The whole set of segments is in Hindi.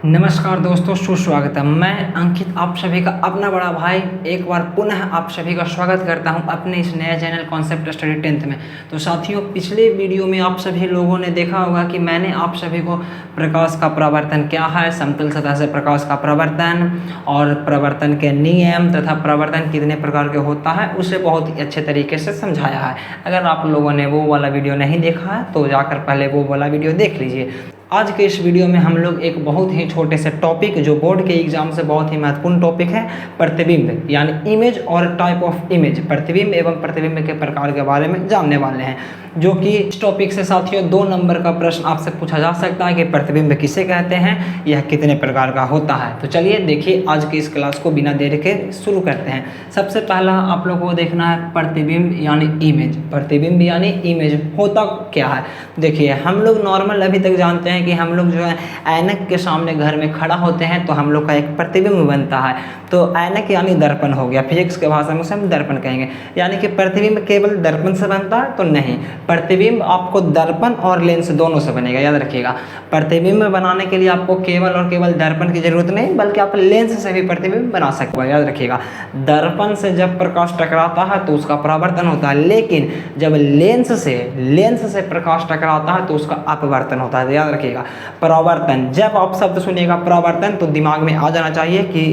नमस्कार दोस्तों, सुस्वागत है। मैं अंकित आप सभी का अपना बड़ा भाई एक बार पुनः आप सभी का स्वागत करता हूं अपने इस नए चैनल कॉन्सेप्ट स्टडी 10th में। तो साथियों, पिछले वीडियो में आप सभी लोगों ने देखा होगा कि मैंने आप सभी को प्रकाश का परावर्तन क्या है, समतल सतह से प्रकाश का परावर्तन और परावर्तन के नियम तथा परावर्तन कितने प्रकार के होता है उसे बहुत ही अच्छे तरीके से समझाया है। अगर आप लोगों ने वो वाला वीडियो नहीं देखा है तो जाकर पहले वो वाला वीडियो देख लीजिए। आज के इस वीडियो में हम लोग एक बहुत ही छोटे से टॉपिक जो बोर्ड के एग्जाम से बहुत ही महत्वपूर्ण टॉपिक है, प्रतिबिंब यानी इमेज और टाइप ऑफ इमेज, प्रतिबिंब एवं प्रतिबिंब के प्रकार के बारे में जानने वाले हैं। जो कि इस टॉपिक से साथियों 2 नंबर का प्रश्न आपसे पूछा जा सकता है कि प्रतिबिंब किसे कहते हैं, यह कितने प्रकार का होता है। तो चलिए देखिए आज की इस क्लास को बिना देरी के शुरू करते हैं। सबसे पहला आप लोगों को देखना है प्रतिबिंब यानी इमेज। प्रतिबिंब यानी इमेज होता क्या है, देखिए हम लोग नॉर्मल अभी तक जानते हैं कि हम लोग जो है ऐनक के सामने घर में खड़ा होते हैं तो हम लोग का एक प्रतिबिंब बनता है। तो ऐनक यानी दर्पण हो गया, फिजिक्स के भाषा में उसे हम दर्पण कहेंगे। यानी कि प्रतिबिंब केवल दर्पण से बनता है तो नहीं, प्रतिबिंब आपको दर्पण और लेंस दोनों से बनेगा। याद रखिएगा, प्रतिबिंब बनाने के लिए आपको केवल और केवल दर्पण की जरूरत नहीं बल्कि आप लेंस से भी प्रतिबिंब बना सकते हो। याद रखिएगा, दर्पण से जब प्रकाश टकराता है तो उसका परावर्तन होता है, लेकिन जब लेंस से प्रकाश टकराता है तो उसका अपवर्तन होता है। याद रखिएगा, परावर्तन, जब आप शब्द सुनिएगा परावर्तन तो दिमाग में आ जाना चाहिए कि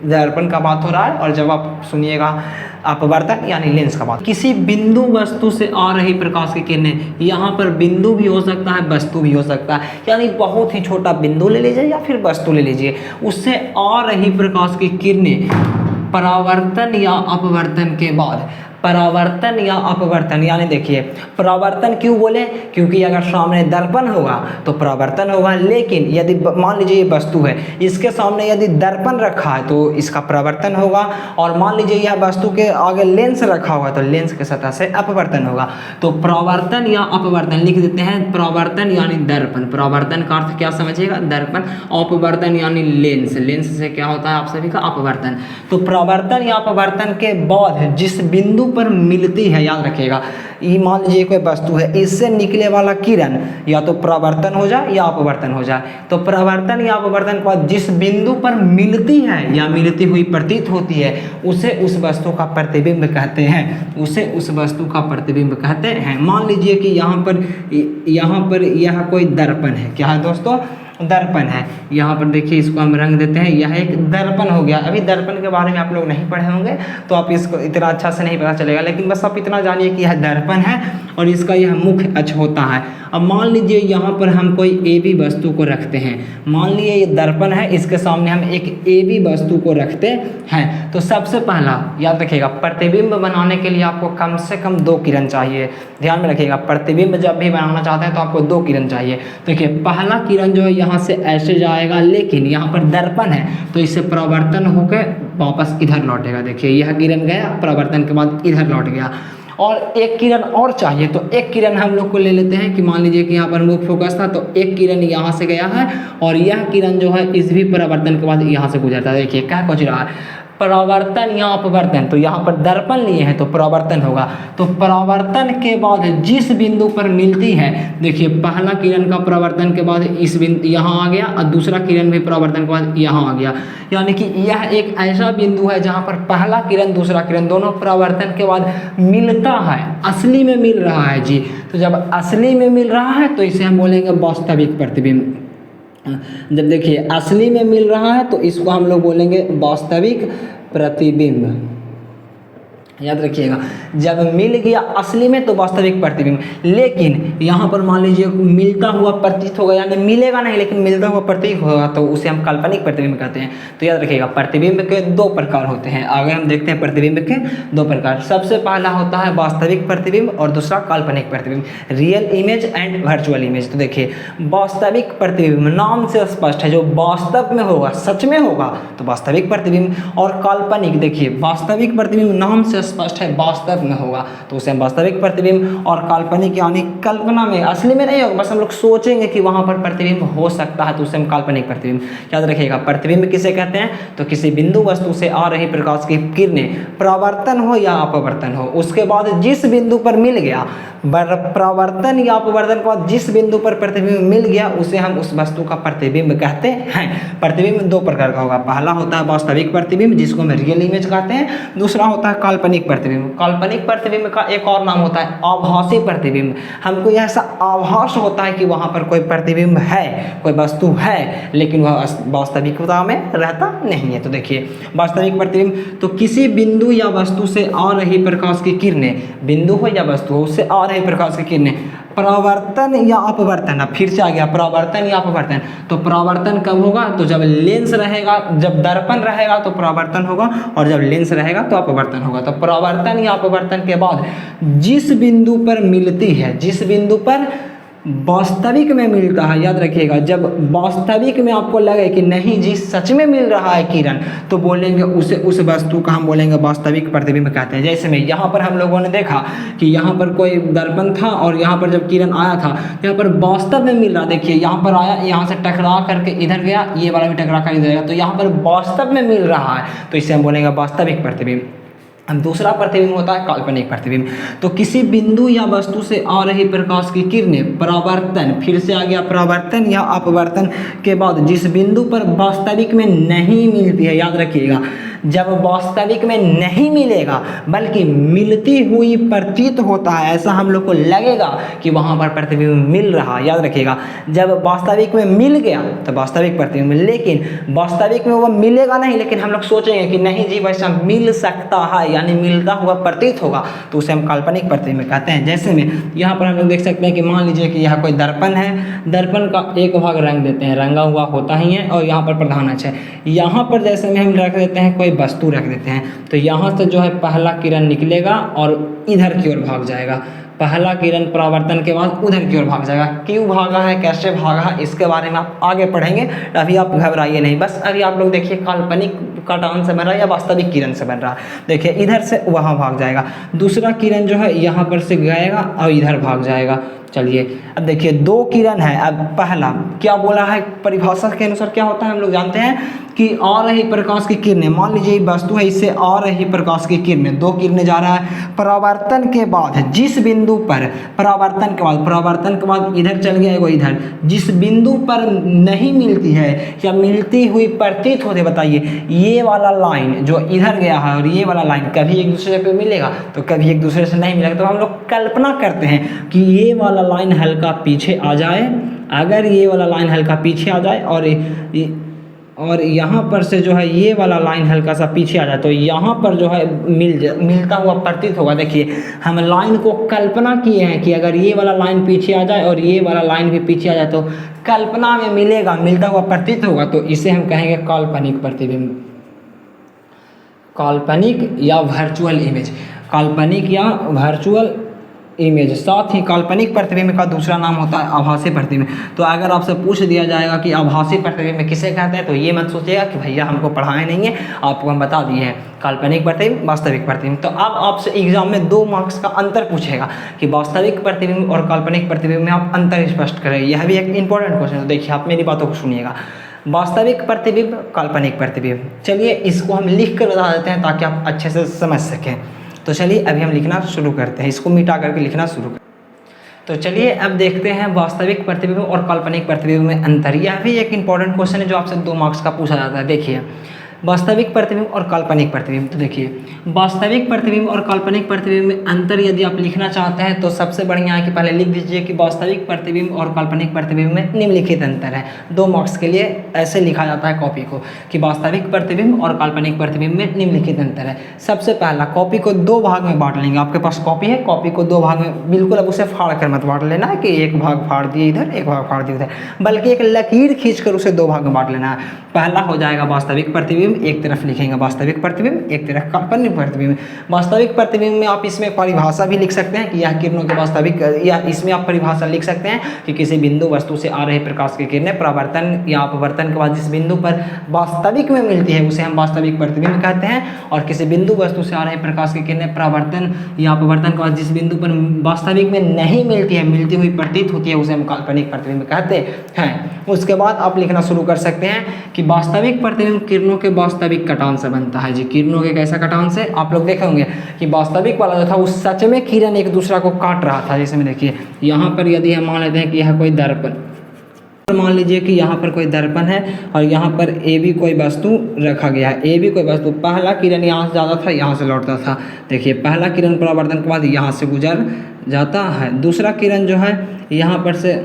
दर्पण का बात हो रहा है, और जब आप सुनिएगा अपवर्तन यानी लेंस का बात। किसी बिंदु वस्तु से आ रही प्रकाश की किरणें, यहाँ पर बिंदु भी हो सकता है वस्तु भी हो सकता है, यानी बहुत ही छोटा बिंदु ले लीजिए या फिर वस्तु ले लीजिए, उससे आ रही प्रकाश की किरणें परावर्तन या अपवर्तन के बाद, परावर्तन या अपवर्तन यानी देखिए परावर्तन क्यों बोले, क्योंकि अगर सामने दर्पण होगा तो परावर्तन होगा, लेकिन यदि मान लीजिए ये वस्तु है, इसके सामने यदि दर्पण रखा है तो इसका परावर्तन होगा, और मान लीजिए यह वस्तु के आगे लेंस रखा होगा तो लेंस के सतह से अपवर्तन होगा। तो परावर्तन या अपवर्तन लिख देते हैं। परावर्तन यानी दर्पण, परावर्तन का अर्थ क्या समझिएगा, दर्पण। अपवर्तन यानी लेंस, लेंस से क्या होता है आप सभी का अपवर्तन। तो परावर्तन या अपवर्तन के बाद जिस बिंदु पर मिलती है, याद रखिएगा, ये मान लीजिए कोई वस्तु है, इससे निकले वाला किरण या तो परावर्तन हो जाए या अपवर्तन हो जाए। तो परावर्तन या अपवर्तन के बाद जिस बिंदु पर मिलती है या मिलती हुई प्रतीत होती है उसे उस वस्तु का प्रतिबिंब कहते हैं, उसे उस वस्तु का प्रतिबिंब कहते हैं। मान लीजिए कि यहाँ पर यह कोई दर्पण है, क्या है दोस्तों, दर्पण है। यहाँ पर देखिए इसको हम रंग देते हैं, यह एक दर्पण हो गया। अभी दर्पण के बारे में आप लोग नहीं पढ़े होंगे तो आप इसको इतना अच्छा से नहीं पता चलेगा, लेकिन बस आप इतना जानिए कि यह दर्पण है और इसका यह मुख्य अक्ष होता है। अब मान लीजिए यहाँ पर हम कोई ए बी वस्तु को रखते हैं, मान लीजिए ये दर्पण है, इसके सामने हम एक ए बी वस्तु को रखते हैं। तो सबसे पहला याद रखिएगा, प्रतिबिंब बनाने के लिए आपको कम से कम 2 किरण चाहिए। ध्यान में रखिएगा, प्रतिबिंब जब भी बनाना चाहते हैं तो आपको 2 किरण चाहिए। देखिए पहला किरण जो है यहाँ से ऐसे जाएगा, लेकिन यहाँ पर दर्पण है तो इससे परावर्तन होकर वापस इधर लौटेगा। देखिए यह किरण गया, परावर्तन के बाद इधर लौट गया, और एक किरण और चाहिए। तो एक किरण हम लोग को ले लेते हैं कि मान लीजिए कि यहाँ पर मुख्य फोकस था तो एक किरण यहाँ से गया है, और यह किरण जो है इस भी परावर्तन के बाद यहाँ से गुजरता है। देखिए क्या कुछ रहा है, परावर्तन या अपवर्तन। तो यहाँ पर दर्पण लिए हैं तो परावर्तन होगा। तो परावर्तन के बाद जिस बिंदु पर मिलती है, देखिए पहला किरण का परावर्तन के बाद इस बिंदु यहाँ आ गया, और दूसरा किरण भी परावर्तन के बाद यहाँ आ गया। यानी कि यह एक ऐसा बिंदु है जहाँ पर पहला किरण दूसरा किरण दोनों परावर्तन के बाद मिलता है, असली में मिल रहा है जी। तो जब असली में मिल रहा है तो इसे हम बोलेंगे वास्तविक प्रतिबिंब। जब देखिए असली में मिल रहा है तो इसको हम लोग बोलेंगे वास्तविक प्रतिबिंब। याद रखिएगा, जब मिल गया असली में तो वास्तविक प्रतिबिंब, लेकिन यहाँ पर मान लीजिए मिलता हुआ प्रतीत होगा, यानी मिलेगा नहीं लेकिन मिलता हुआ प्रतीत होगा तो उसे हम काल्पनिक प्रतिबिंब कहते हैं। तो याद रखिएगा, प्रतिबिंब के 2 प्रकार होते हैं। आगे हम देखते हैं प्रतिबिंब के 2 प्रकार। सबसे पहला होता है वास्तविक प्रतिबिंब और दूसरा काल्पनिक प्रतिबिंब, real image and virtual image. तो देखिए वास्तविक प्रतिबिंब नाम से स्पष्ट है, जो वास्तव में होगा, सच में होगा तो वास्तविक प्रतिबिंब। और काल्पनिक, देखिए वास्तविक प्रतिबिंब नाम से स्पष्ट है वास्तव में होगा तो उसे हम वास्तविक प्रतिबिंब, और काल्पनिक यानी कल्पना में, असली में नहीं होगा, बस हम लोग सोचेंगे कि वहाँ पर प्रतिबिंब हो सकता है तो उसे हम काल्पनिक प्रतिबिंब। याद रखिएगा प्रतिबिंब किसे कहते हैं, तो किसी बिंदु वस्तु से आ रही प्रकाश की किरणें परावर्तन हो या अपवर्तन हो, उसके बाद जिस बिंदु पर मिल गया परावर्तन या अपवर्तन के बाद जिस बिंदु पर प्रतिबिंब मिल गया उसे हम उस वस्तु का प्रतिबिंब कहते हैं। प्रतिबिंब दो प्रकार का होगा, पहला होता है वास्तविक प्रतिबिंब जिसको हम रियल इमेज कहते हैं, दूसरा होता है काल्पनिक प्रतिबिंब। काल्पनिक प्रतिबिंब का एक और नाम होता है आभासी प्रतिबिंब। हमको ऐसा आभास होता है कि वहाँ पर कोई प्रतिबिंब है, कोई वस्तु है, लेकिन वह वास्तविकता में रहता नहीं है। तो देखिए वास्तविक प्रतिबिंब, तो किसी बिंदु या वस्तु से आ रही प्रकाश की किरणें, बिंदु हो या वस्तु हो उससे आ रही प्रकाश की किरणें परावर्तन या अपवर्तन, अब फिर से आ गया परावर्तन या अपवर्तन। तो परावर्तन कब होगा, तो जब लेंस रहेगा, जब दर्पण रहेगा तो परावर्तन होगा, और जब लेंस रहेगा तो अपवर्तन होगा। तो परावर्तन या अपवर्तन के बाद जिस बिंदु पर मिलती है, जिस बिंदु पर वास्तविक में मिलता है, याद रखिएगा जब वास्तविक में आपको लगे कि नहीं जी सच में मिल रहा है किरण, तो बोलेंगे उसे, उस वस्तु का हम बोलेंगे वास्तविक प्रतिबिंब कहते हैं। जैसे में यहाँ पर हम लोगों ने देखा कि यहाँ पर कोई दर्पण था और यहाँ पर जब किरण आया था यहाँ पर वास्तव में मिल रहा, देखिए यहाँ पर आया, यहाँ से टकरा करके इधर गया, ये वाला भी टकरा कर इधर गया, तो यहाँ पर वास्तव में मिल रहा है, तो इसे हम बोलेंगे वास्तविक प्रतिबिंब। अब दूसरा प्रतिबिंब होता है काल्पनिक प्रतिबिंब। तो किसी बिंदु या वस्तु से आ रही प्रकाश की किरणें परावर्तन, फिर से आ गया परावर्तन या अपवर्तन के बाद जिस बिंदु पर वास्तविक में नहीं मिलती है, याद रखिएगा जब वास्तविक में नहीं मिलेगा बल्कि मिलती हुई प्रतीत होता है, ऐसा हम लोग को लगेगा कि वहाँ पर प्रतिबिंब मिल रहा है। याद रखिएगा जब वास्तविक में मिल गया तो वास्तविक प्रतिबिंब, लेकिन वास्तविक में वह मिलेगा नहीं, लेकिन हम लोग सोचेंगे कि नहीं जी वैसा मिल सकता है, यानी मिलता हुआ प्रतीत होगा, तो उसे हम काल्पनिक प्रतिबिंब कहते हैं। जैसे में यहाँ पर हम लोग देख सकते हैं कि मान लीजिए कि यहाँ कोई दर्पण है, दर्पण का एक भाग रंग देते हैं, रंगा हुआ होता ही है, और यहाँ पर प्रधान अक्ष है, यहाँ पर जैसे में हम रख देते हैं कोई वस्तु रख देते हैं, तो यहाँ से जो है पहला किरण निकलेगा और इधर की ओर भाग जाएगा, पहला किरण परावर्तन के बाद उधर की ओर भाग जाएगा। क्यों भागा है, कैसे भागा है, इसके बारे में आप आगे पढ़ेंगे, अभी आप घबराइए नहीं, बस अभी आप लोग देखिए काल्पनिक का टर्न से बन रहा है या वास्तविक किरण से बन रहा है। देखिए इधर से वहाँ भाग जाएगा, दूसरा किरण जो है यहाँ पर से गएगा और इधर भाग जाएगा। चलिए अब देखिए दो किरण है, अब पहला क्या बोला है, परिभाषा के अनुसार क्या होता है हम लोग जानते हैं कि आ रही प्रकाश की किरणें, मान लीजिए वस्तु है, इससे आ रही प्रकाश की किरणें, दो किरणें जा रहा है, परावर्तन के बाद जिस बिंदु पर, परावर्तन के बाद इधर चल गया वो इधर, जिस बिंदु पर नहीं मिलती है या मिलती हुई प्रतीत होते, बताइए ये वाला लाइन जो इधर गया है और ये वाला लाइन कभी एक दूसरे पे मिलेगा तो कभी एक दूसरे से नहीं मिलेगा, तो हम लोग कल्पना करते हैं कि ये वाला लाइन हल्का पीछे आ जाए, अगर ये वाला लाइन हल्का पीछे आ जाए और यहाँ पर से जो है ये वाला लाइन हल्का सा पीछे आ जाए, तो यहाँ पर जो है मिलता हुआ प्रतीत होगा। देखिए हम लाइन को कल्पना किए हैं कि अगर ये वाला लाइन पीछे आ जाए और ये वाला लाइन भी पीछे आ जाए तो कल्पना में मिलेगा, मिलता हुआ प्रतीत होगा, तो इसे हम कहेंगे काल्पनिक प्रतिबिंब, काल्पनिक या वर्चुअल इमेज, काल्पनिक या वर्चुअल इमेज। साथ ही काल्पनिक प्रतिबिंब का दूसरा नाम होता है आभासी प्रतिबिंब। तो अगर आपसे पूछ दिया जाएगा कि आभासी प्रतिबिंब किसे कहते हैं, तो ये मत सोचिएगा कि भैया हमको पढ़ाए नहीं है, आपको हम बता दिए हैं काल्पनिक प्रतिबिंब, वास्तविक प्रतिबिंब। तो अब आपसे एग्जाम में 2 मार्क्स का अंतर पूछेगा कि वास्तविक प्रतिबिंब और काल्पनिक प्रतिबिंब में आप अंतर स्पष्ट करें, यह भी एक इंपॉर्टेंट क्वेश्चन है। तो देखिए आप मेरी बातों को सुनिएगा, वास्तविक प्रतिबिंब, काल्पनिक प्रतिबिंब। चलिए इसको हम लिख कर बता देते हैं ताकि आप अच्छे से समझ सकें। तो चलिए अभी हम लिखना शुरू करते हैं, इसको मिटा करके लिखना शुरू करते हैं। तो चलिए अब देखते हैं वास्तविक प्रतिबिंब और काल्पनिक प्रतिबिंब में अंतर। यह भी एक इंपॉर्टेंट क्वेश्चन है जो आपसे 2 मार्क्स का पूछा जाता है। देखिए वास्तविक प्रतिबिंब और काल्पनिक प्रतिबिंब। तो देखिए वास्तविक प्रतिबिंब और काल्पनिक प्रतिबिंब में अंतर यदि आप लिखना चाहते हैं तो सबसे बढ़िया है कि पहले लिख दीजिए कि वास्तविक प्रतिबिंब और काल्पनिक प्रतिबिंब में निम्नलिखित अंतर है। 2 मार्क्स के लिए ऐसे लिखा जाता है कॉपी को कि वास्तविक प्रतिबिंब और काल्पनिक प्रतिबिंब में निम्नलिखित अंतर है। सबसे पहला कॉपी को 2 भाग में बांट लेंगे। आपके पास कॉपी है, कॉपी को 2 भाग में, बिल्कुल अब उसे फाड़ कर मत बांट लेना है कि एक भाग फाड़ दिए इधर, एक भाग फाड़ दिए उधर, बल्कि एक लकीर खींच कर उसे 2 भाग में बांट लेना है। पहला हो जाएगा वास्तविक प्रतिबिंब प्रतिबिंब एक तरफ लिखेंगे वास्तविक प्रतिबिंब, एक तरफ काल्पनिक प्रतिबिंब। वास्तविक प्रतिबिंब में आप इसमें परिभाषा भी लिख सकते हैं कि यह किरणों के वास्तविक, या इसमें आप परिभाषा लिख सकते हैं कि किसी बिंदु वस्तु से आ रहे प्रकाश की किरणें परावर्तन या अपवर्तन के बाद जिस बिंदु पर वास्तविक में मिलती है उसे हम वास्तविक प्रतिबिंब कहते हैं, और किसी बिंदु वस्तु से आ रहे प्रकाश की किरणें परावर्तन या अपवर्तन के बाद जिस बिंदु पर वास्तविक में नहीं मिलती है, मिलती हुई प्रतीत होती है, उसे हम काल्पनिक प्रतिबिंब कहते हैं। उसके बाद आप लिखना शुरू कर सकते हैं कि वास्तविक प्रतिबिंब किरणों के वास्तविक कटान से बनता है जी। किरणों के कैसा कटान से? आप लोग देखे होंगे कि वास्तविक वाला जो था उस सच में किरण एक दूसरा को काट रहा था। जैसे में देखिए यहाँ पर यदि हम मान लेते हैं कि यह कोई दर्पण, मान लीजिए कि यहाँ पर कोई दर्पण है और यहाँ पर ए भी कोई वस्तु रखा गया है। ए भी कोई वस्तु, पहला किरण यहाँ से जाता था, यहाँ से लौटता था। देखिए पहला किरण परावर्तन के बाद यहाँ से गुजर जाता है, दूसरा किरण जो है यहाँ पर से,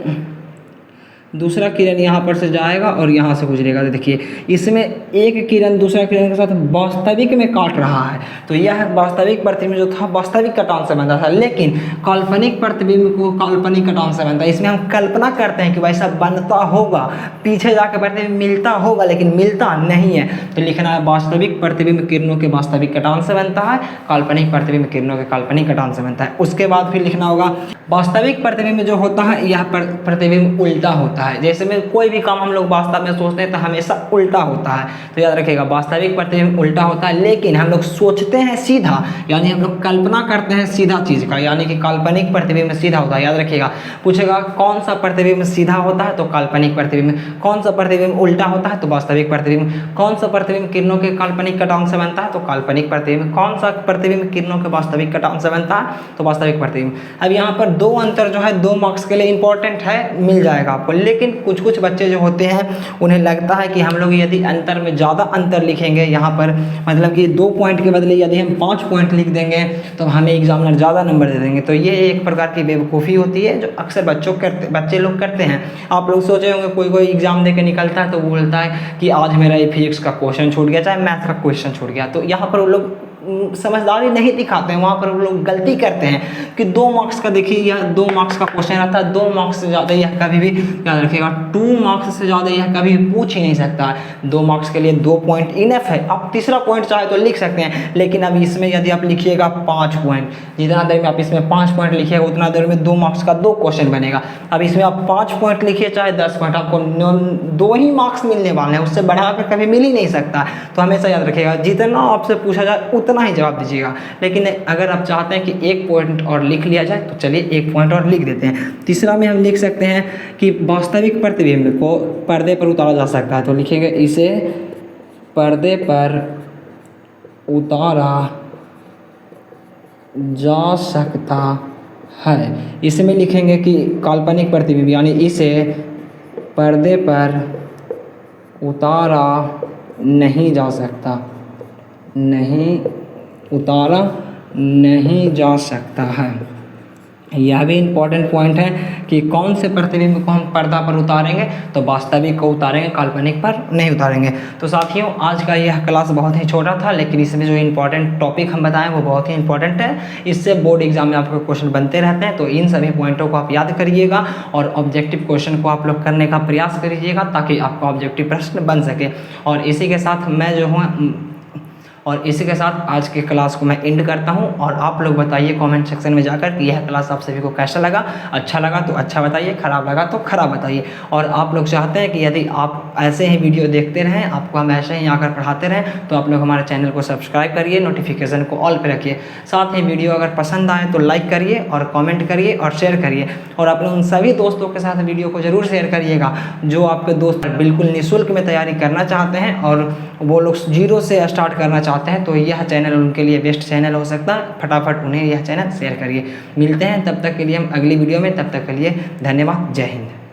दूसरा किरण यहाँ पर से जाएगा और यहाँ से गुजरेगा। तो देखिए इसमें एक किरण दूसरा किरण के साथ वास्तविक में काट रहा है, तो यह वास्तविक प्रतिबिंब जो था वास्तविक कटान से बनता था। लेकिन काल्पनिक प्रतिबिंब को काल्पनिक कटान से बनता है। इसमें हम कल्पना करते हैं कि वैसा बनता होगा, पीछे जाकर प्रतिबिंब मिलता होगा, लेकिन मिलता नहीं है। तो लिखना है वास्तविक प्रतिबिंब किरणों के वास्तविक कटान से बनता है, काल्पनिक प्रतिबिंब किरणों के काल्पनिक कटान से बनता है। उसके बाद फिर लिखना होगा वास्तविक प्रतिबिंब जो होता है यह प्रतिबिंब उल्टा होता है। जैसे में कोई भी काम हम लोग वास्तव में सोचते हैं तो हमेशा उल्टा होता है, तो याद रखिएगा वास्तविक प्रतिबिंब उल्टा होता है। लेकिन हम लोग सोचते हैं सीधा, यानी हम लोग कल्पना करते हैं सीधा चीज़ का, यानी कि काल्पनिक प्रतिबिंब सीधा होता है। याद रखिएगा पूछेगा कौन सा प्रतिबिंब सीधा होता है, तो काल्पनिक प्रतिबिंब। कौन सा प्रतिबिंब उल्टा होता है, तो वास्तविक प्रतिबिंब। कौन सा प्रतिबिंब किरणों के काल्पनिक कटान से बनता है, तो काल्पनिक प्रतिबिंब। कौन सा प्रतिबिंब किरणों के वास्तविक कटान से बनता है, तो वास्तविक प्रतिबिंब। अब यहाँ पर दो अंतर जो है 2 मार्क्स के लिए इंपॉर्टेंट है, मिल जाएगा आपको। लेकिन कुछ कुछ बच्चे जो होते हैं उन्हें लगता है कि हम लोग यदि अंतर में ज़्यादा अंतर लिखेंगे, यहाँ पर मतलब कि 2 पॉइंट के बदले यदि हम 5 पॉइंट लिख देंगे तो हमें एग्जामिनर ज़्यादा नंबर दे देंगे। तो ये एक प्रकार की बेवकूफ़ी होती है जो अक्सर बच्चे लोग करते हैं। आप लोग सोचे होंगे कोई एग्जाम दे के निकलता है तो वो बोलता है कि आज मेरा ये फिजिक्स का क्वेश्चन छूट गया, चाहे मैथ का क्वेश्चन छूट गया। तो यहाँ पर वो लोग समझदारी नहीं दिखाते हैं, वहाँ पर वो लोग गलती करते हैं कि 2 मार्क्स का देखिए यह 2 मार्क्स का क्वेश्चन आता है, 2 मार्क्स से ज़्यादा यह कभी भी याद रखिएगा 2 मार्क्स से ज़्यादा यह कभी भी पूछ ही नहीं सकता है। 2 मार्क्स के लिए 2 पॉइंट इनफ है। आप तीसरा पॉइंट चाहे तो लिख सकते हैं, लेकिन अब इसमें यदि आप लिखिएगा 5 पॉइंट, जितना देर में आप इसमें 5 पॉइंट लिखिएगा उतना देर में 2 मार्क्स का 2 क्वेश्चन बनेगा। अब इसमें आप 5 पॉइंट लिखिए चाहे 10 पॉइंट, आपको 2 ही मार्क्स मिलने वाले हैं, उससे बढ़ाकर कभी मिल ही नहीं सकता। तो हमेशा याद रखिएगा जितना आपसे पूछा जाए उतना ही जवाब दीजिएगा। लेकिन अगर आप चाहते हैं कि 1 पॉइंट और लिख लिया जाए तो चलिए 1 पॉइंट और लिख देते हैं। तीसरा में हम लिख सकते हैं कि वास्तविक प्रतिबिंब को पर्दे पर उतारा जा सकता है, तो लिखेंगे इसे पर्दे पर उतारा जा सकता है। इसमें लिखेंगे कि काल्पनिक प्रतिबिंब, यानी इसे पर्दे पर उतारा नहीं जा सकता, नहीं उतारा नहीं जा सकता है। यह भी इम्पॉर्टेंट पॉइंट है कि कौन से प्रतिबिंब को हम पर्दा पर उतारेंगे, तो वास्तविक को उतारेंगे, काल्पनिक पर नहीं उतारेंगे। तो साथियों आज का यह क्लास बहुत ही छोटा था, लेकिन इसमें जो इम्पॉर्टेंट टॉपिक हम बताएं वो बहुत ही इंपॉर्टेंट है। इससे बोर्ड एग्जाम में आपको क्वेश्चन बनते रहते हैं, तो इन सभी पॉइंटों को आप याद करिएगा और ऑब्जेक्टिव क्वेश्चन को आप लोग करने का प्रयास करिएगा ताकि आपका ऑब्जेक्टिव प्रश्न बन सके। और इसी के साथ मैं जो हूँ इसी के साथ आज के क्लास को मैं एंड करता हूं। और आप लोग बताइए कमेंट सेक्शन में जाकर कि यह क्लास आप सभी को कैसा लगा। अच्छा लगा तो अच्छा बताइए, खराब लगा तो खराब बताइए। और आप लोग चाहते हैं कि यदि आप ऐसे ही वीडियो देखते रहें, आपको हम ऐसे ही आकर पढ़ाते रहें, तो आप लोग हमारे चैनल को सब्सक्राइब करिए, नोटिफिकेशन को ऑल पे रखिए। साथ ही वीडियो अगर पसंद आए तो लाइक करिए और कॉमेंट करिए और शेयर करिए। और आप लोग उन सभी दोस्तों के साथ वीडियो को ज़रूर शेयर करिएगा जो आपके दोस्त बिल्कुल निःशुल्क में तैयारी करना चाहते हैं और वो लोग 0 से स्टार्ट करना चाहते हैं, तो यह चैनल उनके लिए बेस्ट चैनल हो सकता है। फटाफट उन्हें यह चैनल शेयर करिए। मिलते हैं तब तक के लिए हम अगली वीडियो में, तब तक के लिए धन्यवाद। जय हिंद।